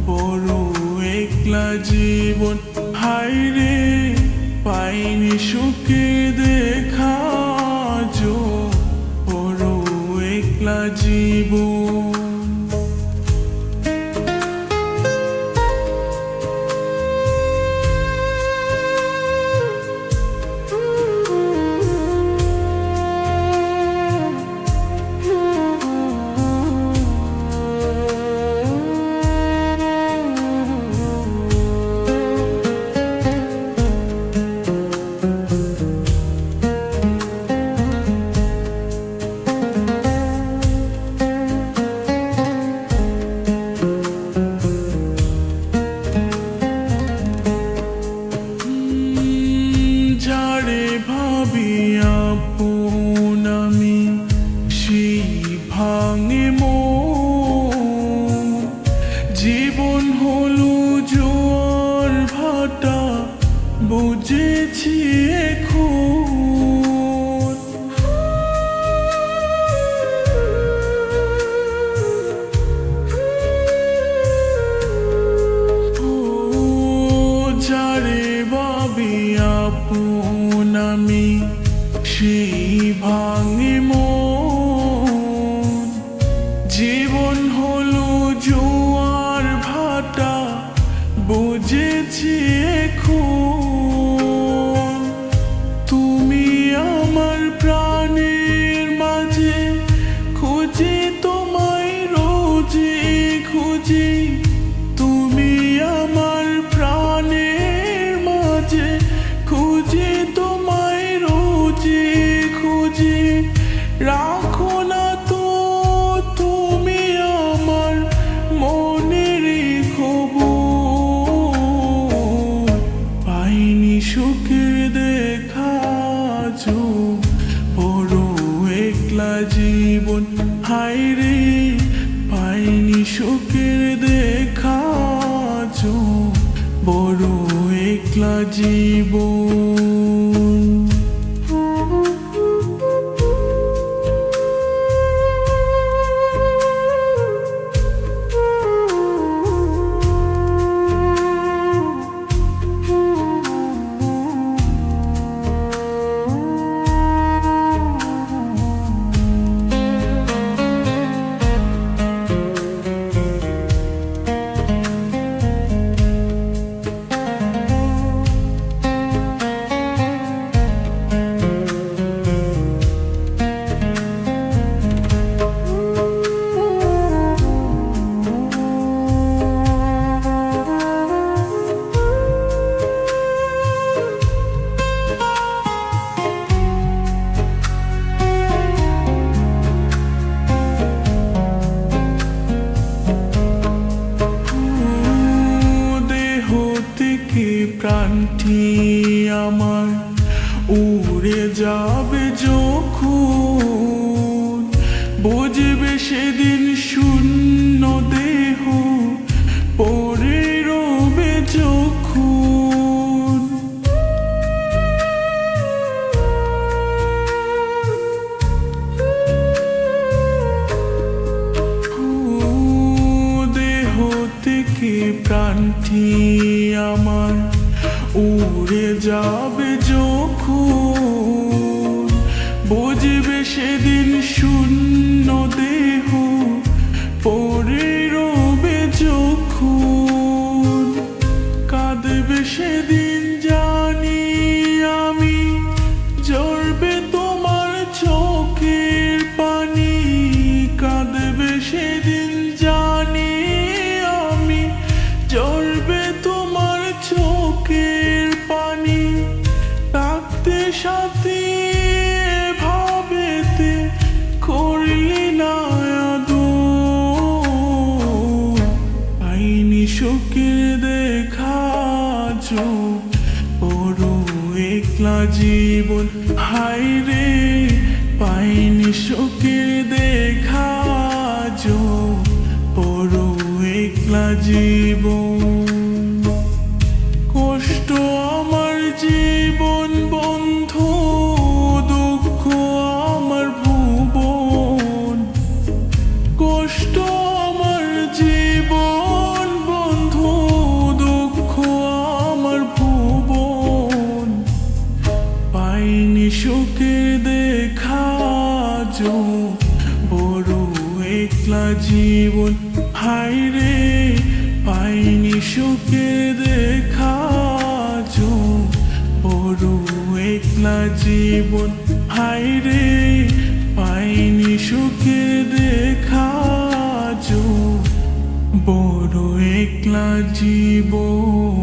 বড় একলা জীবন, হায়রে পাইনি সুখের দেখা, আজও বড় একলা জীবন। যারে ভাবি আপন আমি, সেই ভাঙে মন। জীবন হলো জোয়ার ভাটা, বুঝেছি এখন। ও যারে ভাবি আপন আমি, সেই ভাঙে মন। জীবন হলো জোয়ার ভাটা, বুঝেছি এখন। তুমি আমার প্রাণের মাঝে, খুঁজি তোমায় রোজে খুঁজি। তুমি আমার প্রাণের মাঝে, খুঁজি তোমায় রোজে খুঁজি। রাখো না তো তুমি আমার মনের খবর, পাইনি সুখের দেখা, আজও বড় একলা জীবন, হায়রে পাইনি সুখের দেখা, আজও বড় একলা জীবন। প্রাণটি আমার উড়ে যাবে যখন, বুঝবে সেদিন শূন্য দেহ পড়ে রবে যখন। দেহ থেকে প্রাণটি আমার উড়ে যাবে যখন, বুঝবে সেদিন শূন্য দেহ পড়ে রবে যখন। কাঁদবে সেদিন জানি আমি, ঝরবে তোমার চোখের পানি। কাঁদবে সেদিন জানি আমি, ঝরবে তোমার চোখের পানি। থাকতে সাথে ভাবেতে করলি না আদর, পাইনি সুখের দেখা, আজও বড় একলা জীবন, হায়রে পাইনি সুখের দেখা, আজও বড় একলা জীবন। কষ্ট আমার জীবন বন্ধু, দুঃখ আমার ভুবন। কষ্ট আমার জীবন বন্ধু, একলা জীবন হায় রে পাইনি সুখের দেখা যো বড় একলা জীবন হায় রে পাইনি সুখের দেখা যো বড় একলা জীবন।